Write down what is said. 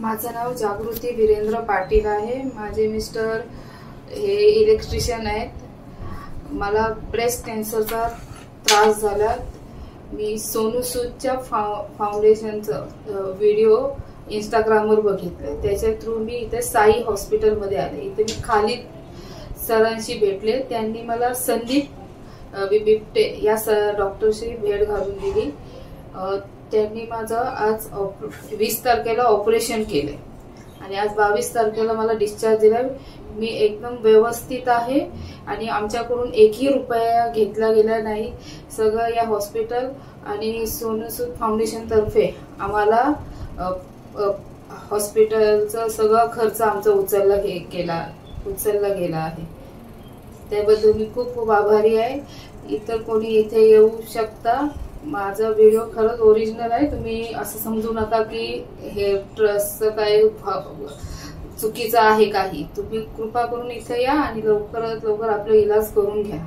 माझं नाव जागृती वीरेंद्र पाटील आहे। माझे मिस्टर हे इलेक्ट्रिशियन आहेत। मला ब्रेस्ट कॅन्सरचा त्रास झाला। मी सोनू सूदच्या फाउंडेशनचा व्हिडिओ इंस्टाग्रामवर बघितला। त्याच्या थ्रू मी इथे साई हॉस्पिटलमध्ये आले। इथे मी खालिद सरांशी भेटले। त्यांनी मला संदीप बिबटे या डॉक्टरशी भेट घालून दिली। त्यांनी माझं आज 20 तारखेला ऑपरेशन केले आणि आज 22 तारखेला मला डिस्चार्ज दिला। मी एकदम व्यवस्थित आहे आणि आमच्याकडून एकही रुपया घेतला गेला नाही। सगळं या हॉस्पिटल आणि सोनू सूद फाउंडेशन तर्फे आम्हाला हॉस्पिटलचा सगळा खर्च आमचा उचलला गेला आहे। त्याबद्दल मी खूप खूप आभारी आहे। इतर कोणी इथे येऊ शकता। माझा व्हिडिओ खरंच ओरिजिनल आहे। तुम्ही असं समजू नका की हे ट्रस्टचं काय चुकीचं आहे काही। तुम्ही कृपा करून इथे या आणि लवकरात लवकर आपला इलाज करून घ्या।